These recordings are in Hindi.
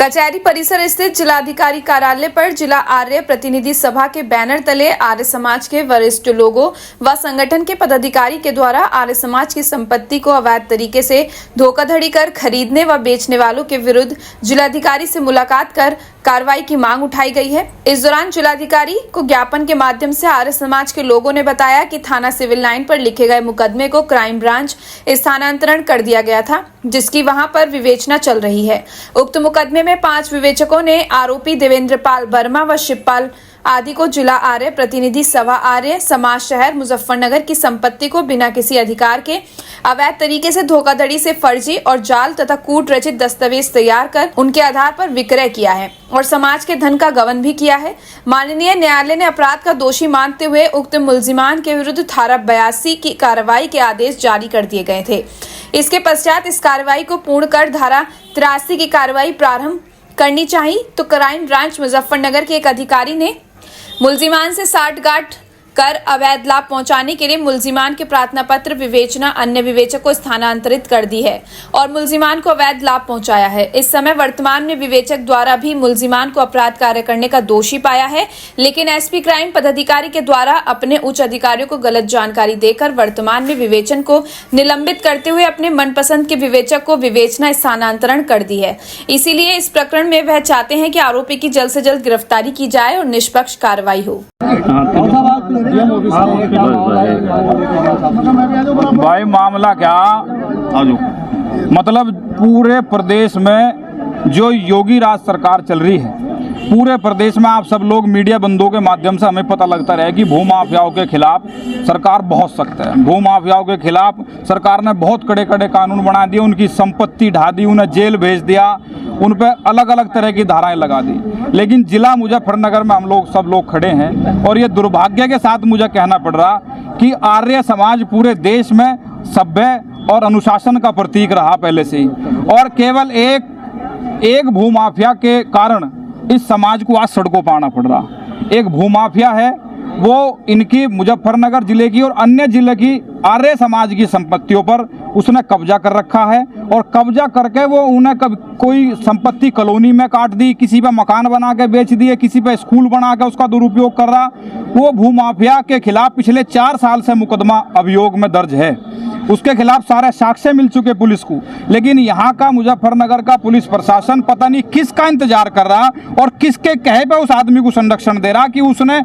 कचहरी परिसर स्थित जिलाधिकारी कार्यालय पर जिला आर्य प्रतिनिधि सभा के बैनर तले आर्य समाज के वरिष्ठ लोगों व संगठन के पदाधिकारी के द्वारा आर्य समाज की संपत्ति को अवैध तरीके से धोखाधड़ी कर खरीदने व बेचने वालों के विरुद्ध जिलाधिकारी से मुलाकात कर कार्रवाई की मांग उठाई गई है। इस दौरान जिलाधिकारी को ज्ञापन के माध्यम से आर्य समाज के लोगों ने बताया कि थाना सिविल लाइन पर लिखे गए मुकदमे को क्राइम ब्रांच स्थानांतरण कर दिया गया था, जिसकी वहां पर विवेचना चल रही है। उक्त मुकदमे में 5 विवेचकों ने आरोपी देवेंद्र पाल वर्मा व शिवपाल आदि को जिला आर्य प्रतिनिधि सभा आर्य समाज शहर मुजफ्फरनगर की संपत्ति को बिना किसी अधिकार के अवैध तरीके से धोखाधड़ी से फर्जी और जाल तथा कूट रचित दस्तावेज तैयार कर उनके आधार पर विक्रय किया है और समाज के धन का गबन भी किया है। माननीय न्यायालय ने अपराध का दोषी मानते हुए उक्त मुलजिमान के विरुद्ध धारा 82 की कार्रवाई के आदेश जारी कर दिए गए थे। इसके पश्चात इस कार्रवाई को पूर्ण कर धारा 83 की कार्रवाई प्रारंभ करनी चाहिए तो क्राइम ब्रांच मुजफ्फरनगर के एक अधिकारी ने मुलजिमान से साठगांठ कर अवैध लाभ पहुंचाने के लिए मुलजिमान के प्रार्थना पत्र विवेचना अन्य विवेचक को स्थानांतरित कर दी है और मुलजिमान को अवैध लाभ पहुंचाया है। इस समय वर्तमान में विवेचक द्वारा भी मुलजिमान को अपराध कार्य करने का दोषी पाया है, लेकिन एसपी क्राइम पदाधिकारी के द्वारा अपने उच्च अधिकारियों को गलत जानकारी देकर वर्तमान में विवेचन को निलंबित करते हुए अपने मनपसंद के विवेचक को विवेचना स्थानांतरण कर दी है। इसीलिए इस प्रकरण में वह चाहते हैं कि आरोपी की जल्द से जल्द गिरफ्तारी की जाए और निष्पक्ष कार्रवाई हो। भाई मामला क्या, मतलब पूरे प्रदेश में जो योगी राज सरकार चल रही है, पूरे प्रदेश में आप सब लोग मीडिया बंधुओं के माध्यम से हमें पता लगता रहे कि भूमाफियाओं के खिलाफ सरकार बहुत सख्त है। भूमाफियाओं के खिलाफ सरकार ने बहुत कड़े कड़े कानून बना दिए, उनकी संपत्ति ढा दी, उन्हें जेल भेज दिया, उन पर अलग अलग तरह की धाराएं लगा दी। लेकिन जिला मुजफ्फरनगर में हम लोग सब लोग खड़े हैं और ये दुर्भाग्य के साथ मुझे कहना पड़ रहा कि आर्य समाज पूरे देश में सभ्य और अनुशासन का प्रतीक रहा पहले से ही, और केवल एक भूमाफिया के कारण इस समाज को आज सड़कों पर आना पड़ रहा। एक भूमाफिया है, वो इनकी मुजफ्फरनगर जिले की और अन्य जिले की आर्य समाज की संपत्तियों पर उसने कब्जा कर रखा है और कब्जा करके वो उन्हें कोई संपत्ति कॉलोनी में काट दी, किसी पे मकान बना के बेच दिए, किसी पे स्कूल बना के उसका दुरुपयोग कर रहा। वो भूमाफिया के खिलाफ पिछले 4 साल से मुकदमा अभियोग में दर्ज है, उसके खिलाफ सारे साक्ष्य मिल चुके पुलिस को। लेकिन यहाँ का मुजफ्फरनगर का पुलिस प्रशासन पता नहीं किसका इंतजार कर रहा और किसके कहे पे उस आदमी को संरक्षण दे रहा कि उसने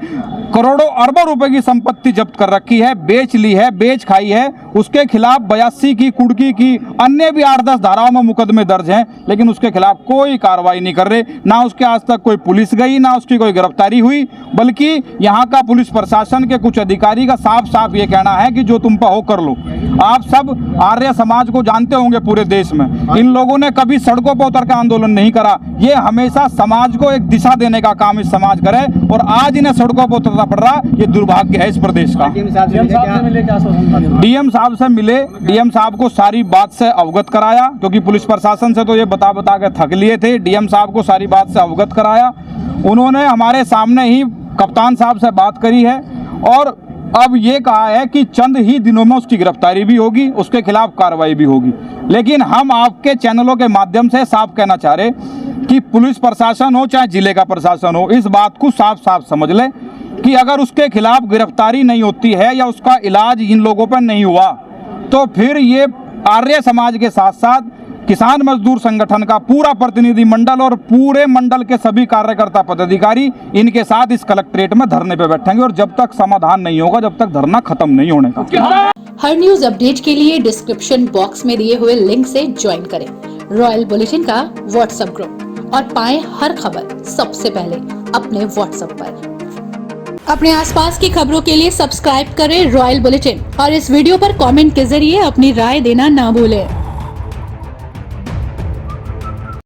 करोड़ों अरबों रुपए की संपत्ति जब्त कर रखी है, बेच ली है, बेच खाई है। उसके खिलाफ 82 की, कुड़की की, अन्य भी 8-10 धाराओं में मुकदमे दर्ज हैं, लेकिन उसके खिलाफ कोई कार्रवाई नहीं कर रहे। ना उसके आज तक कोई पुलिस गई, ना उसकी कोई गिरफ्तारी हुई, बल्कि यहाँ का पुलिस प्रशासन के कुछ अधिकारी का साफ साफ ये कहना है कि जो तुम पर हो कर लो। आप सब आर्य समाज को जानते होंगे पूरे देश में, इन लोगों ने कभी सड़कों पर उतर के आंदोलन नहीं करा। ये हमेशा समाज को एक दिशा देने का काम इस समाज करे और आज इन्हें सड़कों पर उतरना पड़ रहा। ये दुर्भाग्य है इस प्रदेश का। डीएम साहब से मिले, डीएम साहब को सारी बात से अवगत कराया, क्योंकि पुलिस प्रशासन से तो ये बता के थक लिए थे। डीएम साहब को सारी बात से अवगत कराया, उन्होंने हमारे सामने ही कप्तान साहब से बात करी है और अब ये कहा है कि चंद ही दिनों में उसकी गिरफ्तारी भी होगी, उसके खिलाफ कार्रवाई भी होगी। लेकिन हम आपके चैनलों के माध्यम से साफ कहना चाह रहे कि पुलिस प्रशासन हो चाहे जिले का प्रशासन हो, इस बात को साफ साफ समझ ले कि अगर उसके खिलाफ गिरफ्तारी नहीं होती है या उसका इलाज इन लोगों पर नहीं हुआ तो फिर ये आर्य समाज के साथ साथ किसान मजदूर संगठन का पूरा प्रतिनिधि मंडल और पूरे मंडल के सभी कार्यकर्ता पदाधिकारी इनके साथ इस कलेक्ट्रेट में धरने पे बैठेंगे और जब तक समाधान नहीं होगा, जब तक धरना खत्म नहीं होने का। हर न्यूज अपडेट के लिए डिस्क्रिप्शन बॉक्स में दिए हुए लिंक से ज्वाइन करें रॉयल बुलेटिन का व्हाट्सएप ग्रुप और पाएं हर खबर सबसे पहले अपने व्हाट्सएप पर। अपने आसपास की खबरों के लिए सब्सक्राइब करें रॉयल बुलेटिन और इस वीडियो पर कमेंट के जरिए अपनी राय देना ना भूलें।